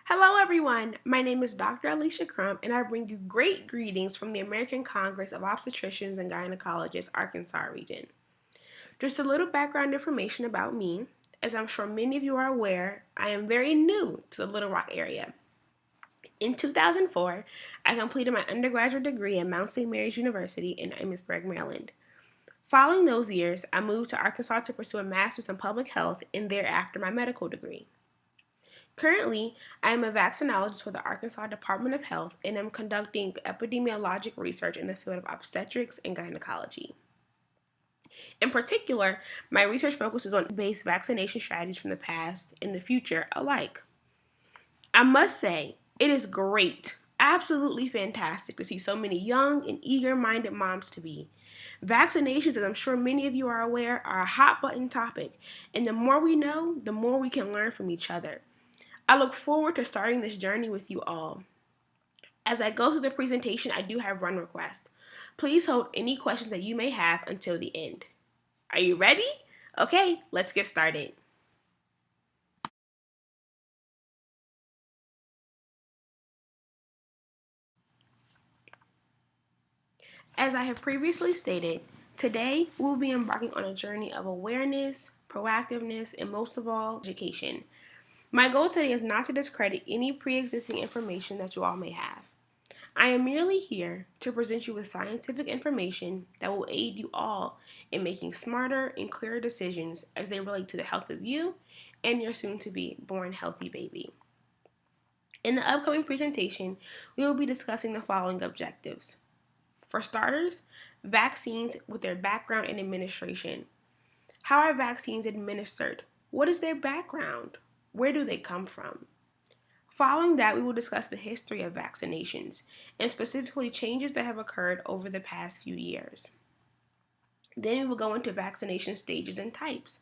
Hello everyone, my name is Dr. Alisha and I bring you great greetings from the American Congress of Obstetricians and Gynecologists, Arkansas region. Just a little background information about me. As I'm sure many of you are aware, I am very new to the Little Rock area. In 2004, I completed my undergraduate degree at Mount St. Mary's University in Amesburg, Maryland. Following those years, I moved to Arkansas to pursue a master's in public health and thereafter my medical degree. Currently, I am a vaccinologist with the Arkansas Department of Health and am conducting epidemiologic research in the field of obstetrics and gynecology. In particular, my research focuses on base vaccination strategies from the past and the future alike. I must say, it is great, absolutely fantastic to see so many young and eager-minded moms-to-be. Vaccinations, as I'm sure many of you are aware, are a hot-button topic, and the more we know, the more we can learn from each other. I look forward to starting this journey with you all. As I go through the presentation, I do have one request. Please hold any questions that you may have until the end. Are you ready? Okay, let's get started. As I have previously stated, today we'll be embarking on a journey of awareness, proactiveness, and most of all, education. My goal today is not to discredit any pre-existing information that you all may have. I am merely here to present you with scientific information that will aid you all in making smarter and clearer decisions as they relate to the health of you and your soon-to-be born healthy baby. In the upcoming presentation, we will be discussing the following objectives. For starters, vaccines with their background and administration. How are vaccines administered? What is their background? Where do they come from? Following that, we will discuss the history of vaccinations, and specifically changes that have occurred over the past few years. Then we will go into vaccination stages and types.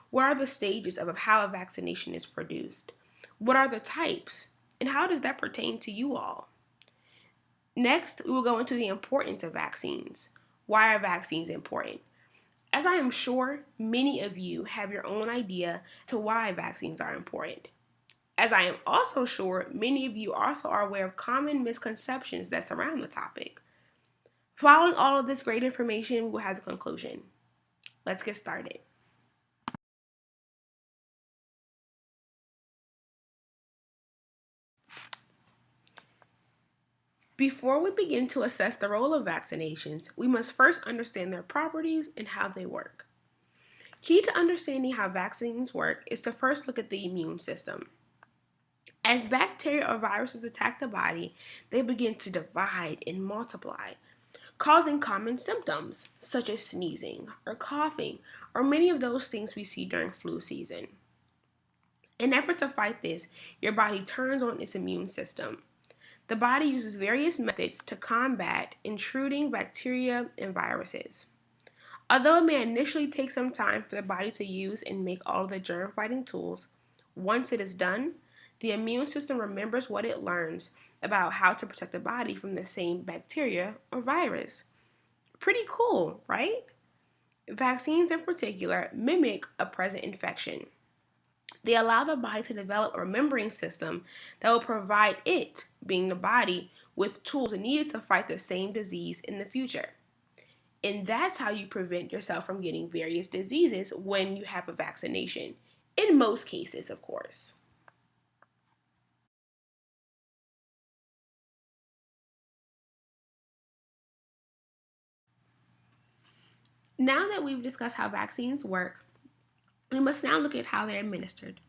What are the stages of how a vaccination is produced? What are the types? And how does that pertain to you all? Next, we will go into the importance of vaccines. Why are vaccines important? As I am sure many of you have your own idea to why vaccines are important. As I am also sure many of you also are aware of common misconceptions that surround the topic. Following all of this great information, we will have the conclusion. Let's get started. Before we begin to assess the role of vaccinations, we must first understand their properties and how they work. Key to understanding how vaccines work is to first look at the immune system. As bacteria or viruses attack the body, they begin to divide and multiply, causing common symptoms such as sneezing or coughing or many of those things we see during flu season. In an effort to fight this, your body turns on its immune system. The body uses various methods to combat intruding bacteria and viruses. Although it may initially take some time for the body to use and make all of the germ-fighting tools, once it is done, the immune system remembers what it learns about how to protect the body from the same bacteria or virus. Pretty cool, right? Vaccines in particular mimic a present infection. They allow the body to develop a remembering system that will provide it, being the body, with tools needed to fight the same disease in the future. And that's how you prevent yourself from getting various diseases when you have a vaccination. In most cases, of course. Now that we've discussed how vaccines work, we must now look at how they're administered.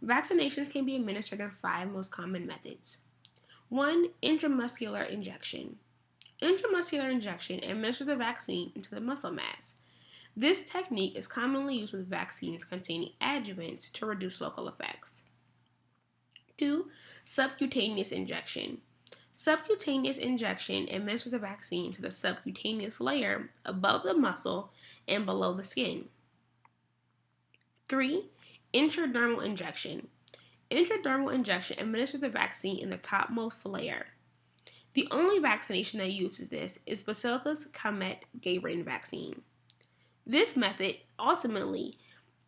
Vaccinations can be administered in 5 most common methods. 1. Intramuscular injection. Intramuscular injection administers the vaccine into the muscle mass. This technique is commonly used with vaccines containing adjuvants to reduce local effects. 2. Subcutaneous injection. Subcutaneous injection administers the vaccine to the subcutaneous layer above the muscle and below the skin. 3. Intradermal injection. Intradermal injection administers the vaccine in the topmost layer. The only vaccination that uses this is Bacillus calmette-guerin vaccine. This method ultimately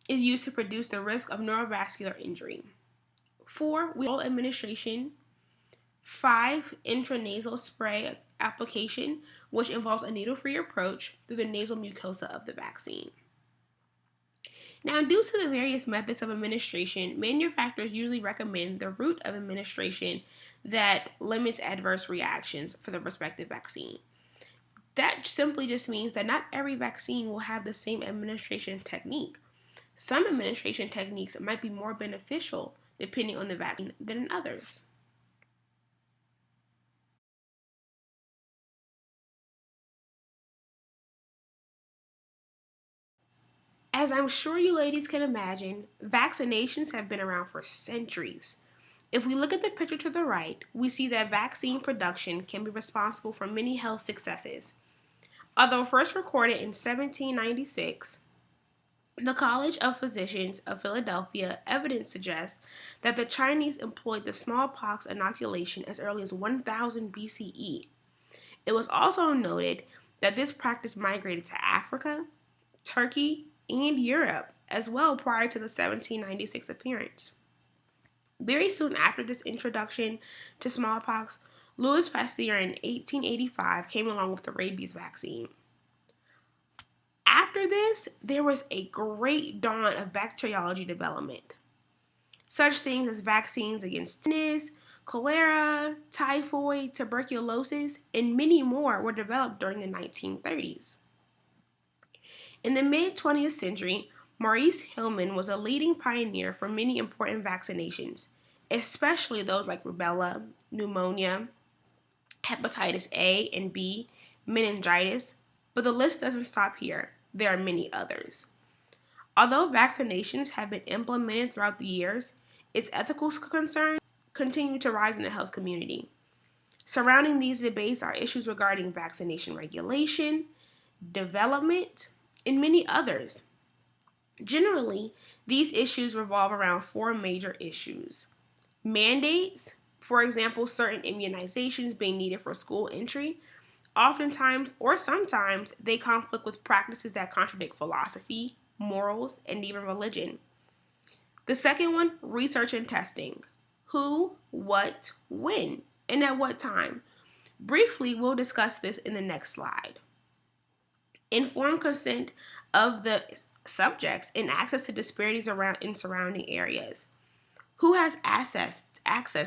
is used to reduce the risk of neurovascular injury. 4, oral administration. 5, intranasal spray application, which involves a needle-free approach through the nasal mucosa of the vaccine. Now, due to the various methods of administration, manufacturers usually recommend the route of administration that limits adverse reactions for the respective vaccine. That simply just means that not every vaccine will have the same administration technique. Some administration techniques might be more beneficial depending on the vaccine than in others. As I'm sure you ladies can imagine, vaccinations have been around for centuries. If we look at the picture to the right, we see that vaccine production can be responsible for many health successes. Although first recorded in 1796, the College of Physicians of Philadelphia evidence suggests that the Chinese employed the smallpox inoculation as early as 1000 BCE. It was also noted that this practice migrated to Africa, Turkey, and Europe as well prior to the 1796 appearance. Very soon after this introduction to smallpox, Louis Pasteur in 1885 came along with the rabies vaccine. After this, there was a great dawn of bacteriology development. Such things as vaccines against tetanus, cholera, typhoid, tuberculosis, and many more were developed during the 1930s. In the mid-20th century, Maurice Hillman was a leading pioneer for many important vaccinations, especially those like rubella, pneumonia, hepatitis A and B, meningitis, but the list doesn't stop here. There are many others. Although vaccinations have been implemented throughout the years, its ethical concerns continue to rise in the health community. Surrounding these debates are issues regarding vaccination regulation, development, and many others. Generally, these issues revolve around 4 major issues. Mandates, for example, certain immunizations being needed for school entry, oftentimes or sometimes they conflict with practices that contradict philosophy, morals, and even religion. The second one, research and testing. Who, what, when, and at what time. Briefly, we'll discuss this in the next slide. Informed consent of the subjects and access to disparities around in surrounding areas. Who has access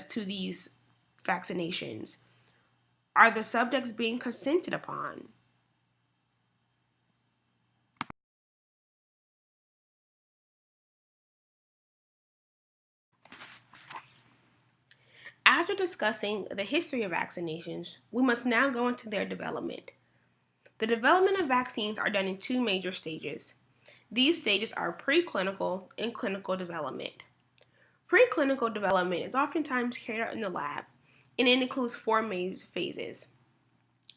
to these vaccinations? Are the subjects being consented upon? After discussing the history of vaccinations, we must now go into their development. The development of vaccines are done in 2 major stages. These stages are preclinical and clinical development. Preclinical development is oftentimes carried out in the lab, and it includes 4 major phases.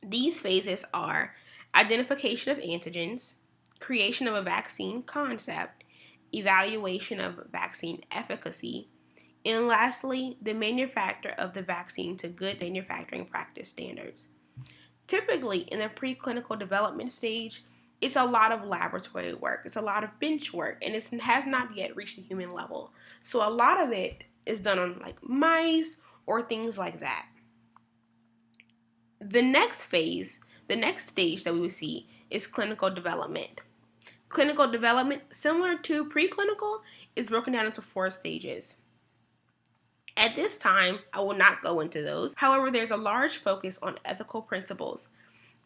These phases are identification of antigens, creation of a vaccine concept, evaluation of vaccine efficacy, and lastly, the manufacture of the vaccine to good manufacturing practice standards. Typically, in the preclinical development stage, it's a lot of laboratory work, it's a lot of bench work, and it has not yet reached the human level. So a lot of it is done on like mice or things like that. The next phase, the next stage that we will see is clinical development. Clinical development, similar to preclinical, is broken down into 4 stages. At this time, I will not go into those. However, there's a large focus on ethical principles.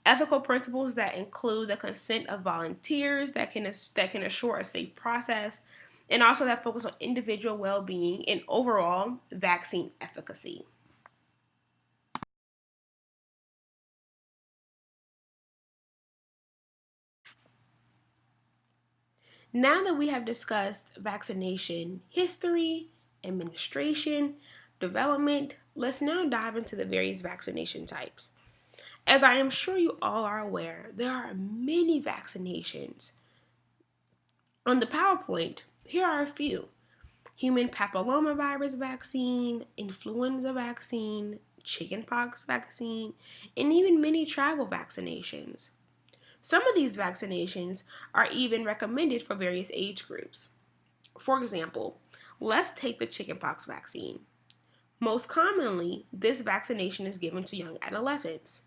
Ethical principles that include the consent of volunteers that can assure a safe process, and also that focus on individual well-being and overall vaccine efficacy. Now that we have discussed vaccination history, administration, development, let's now dive into the various vaccination types. As I am sure you all are aware, there are many vaccinations. On the PowerPoint, here are a few. Human papillomavirus vaccine, influenza vaccine, chickenpox vaccine, and even many travel vaccinations. Some of these vaccinations are even recommended for various age groups. For example, Let's take the chickenpox vaccine. Most commonly, this vaccination is given to young adolescents.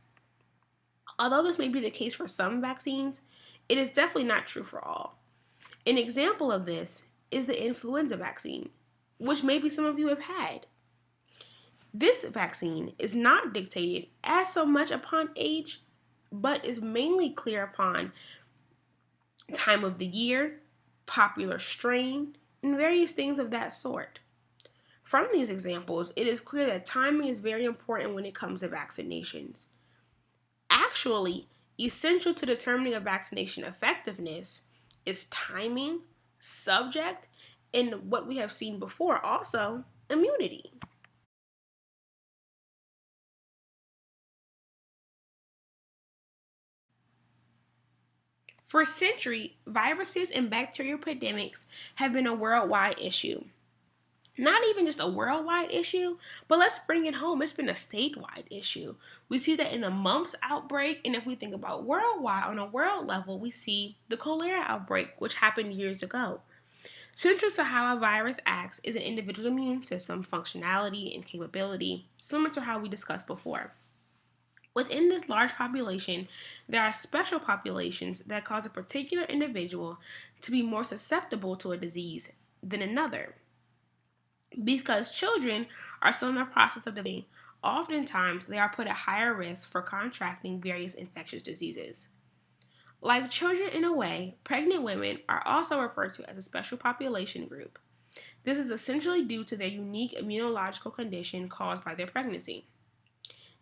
Although this may be the case for some vaccines, it is definitely not true for all. An example of this is the influenza vaccine, which maybe some of you have had. This vaccine is not dictated as so much upon age, but is mainly clear upon time of the year, popular strain, and various things of that sort. From these examples, it is clear that timing is very important when it comes to vaccinations. Actually, essential to determining a vaccination effectiveness is timing, subject, and what we have seen before, also immunity. For centuries, viruses and bacterial pandemics have been a worldwide issue. Not even just a worldwide issue, but let's bring it home. It's been a statewide issue. We see that in a mumps outbreak, and if we think about worldwide, on a world level, we see the cholera outbreak, which happened years ago. Central to how a virus acts is an individual's immune system, functionality, and capability, similar to how we discussed before. Within this large population, there are special populations that cause a particular individual to be more susceptible to a disease than another. Because children are still in the process of developing, oftentimes they are put at higher risk for contracting various infectious diseases. Like children in a way, pregnant women are also referred to as a special population group. This is essentially due to their unique immunological condition caused by their pregnancy.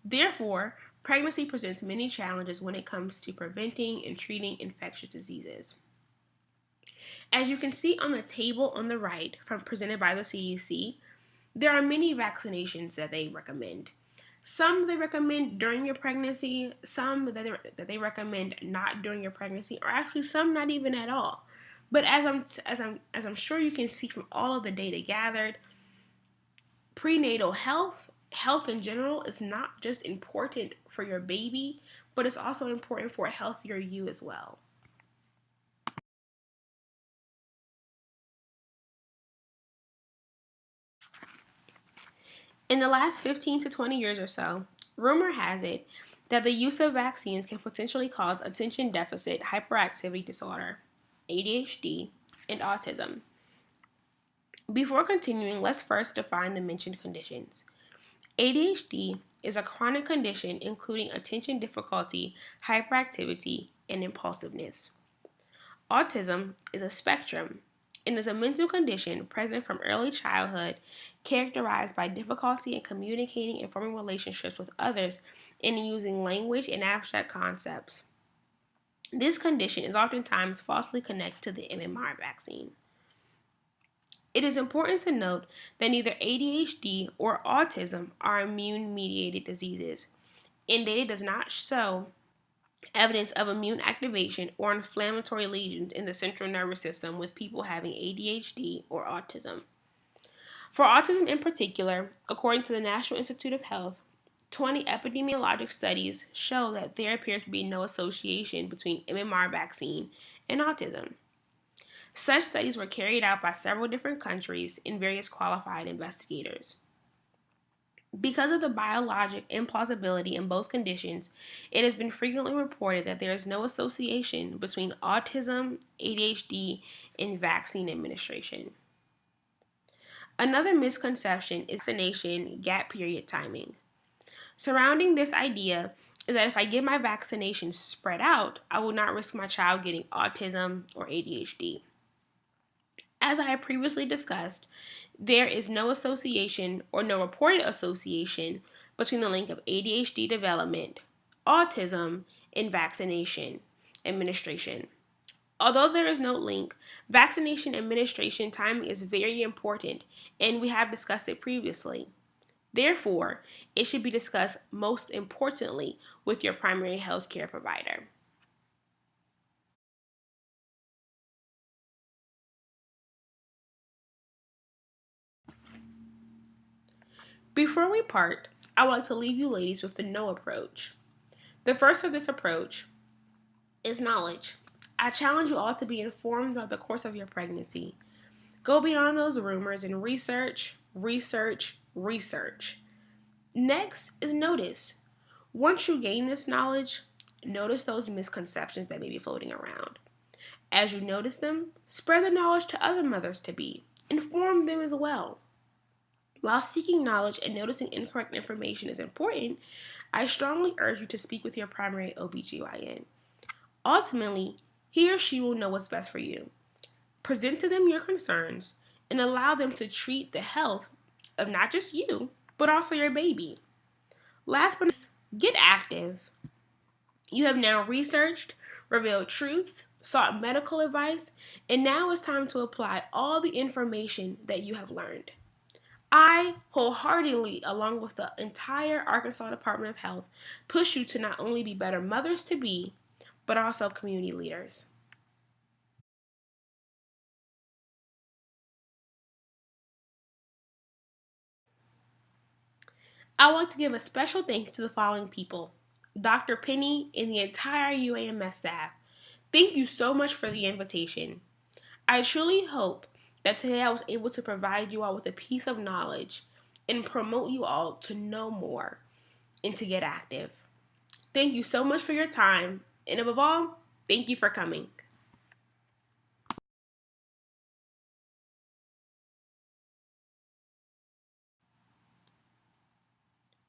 Therefore, pregnancy presents many challenges when it comes to preventing and treating infectious diseases. As you can see on the table on the right, presented by the CDC, there are many vaccinations that they recommend. Some they recommend during your pregnancy, some that they recommend not during your pregnancy, or actually some not even at all. But as I'm sure you can see from all of the data gathered, prenatal health in general is not just important for your baby, but it's also important for a healthier you as well. In the last 15 to 20 years or so, rumor has it that the use of vaccines can potentially cause attention deficit hyperactivity disorder, ADHD, and autism. Before continuing, let's first define the mentioned conditions. ADHD is a chronic condition including attention difficulty, hyperactivity, and impulsiveness. Autism is a spectrum and is a mental condition present from early childhood characterized by difficulty in communicating and forming relationships with others and in using language and abstract concepts. This condition is oftentimes falsely connected to the MMR vaccine. It is important to note that neither ADHD or autism are immune-mediated diseases, and data does not show evidence of immune activation or inflammatory lesions in the central nervous system with people having ADHD or autism. For autism in particular, according to the National Institute of Health, 20 epidemiologic studies show that there appears to be no association between MMR vaccine and autism. Such studies were carried out by several different countries and various qualified investigators. Because of the biologic implausibility in both conditions, it has been frequently reported that there is no association between autism, ADHD, and vaccine administration. Another misconception is vaccination gap period timing. Surrounding this idea is that if I get my vaccinations spread out, I will not risk my child getting autism or ADHD. As I have previously discussed, there is no association or no reported association between the link of ADHD development, autism, and vaccination administration. Although there is no link, vaccination administration timing is very important, and we have discussed it previously. Therefore, it should be discussed most importantly with your primary health care provider. Before we part, I would like to leave you ladies with the know approach. The first of this approach is knowledge. I challenge you all to be informed throughout the course of your pregnancy. Go beyond those rumors and research, research, research. Next is notice. Once you gain this knowledge, notice those misconceptions that may be floating around. As you notice them, spread the knowledge to other mothers to be. Inform them as well. While seeking knowledge and noticing incorrect information is important, I strongly urge you to speak with your primary OBGYN. Ultimately, he or she will know what's best for you. Present to them your concerns and allow them to treat the health of not just you, but also your baby. Last but not least, get active. You have now researched, revealed truths, sought medical advice, and now it's time to apply all the information that you have learned. I wholeheartedly, along with the entire Arkansas Department of Health, push you to not only be better mothers to be, but also community leaders. I want to give a special thanks to the following people: Dr. Penny and the entire UAMS staff. Thank you so much for the invitation. I truly hope that today I was able to provide you all with a piece of knowledge and promote you all to know more and to get active. Thank you so much for your time, and above all, thank you for coming.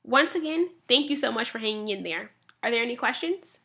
Once again, thank you so much for hanging in there. Are there any questions?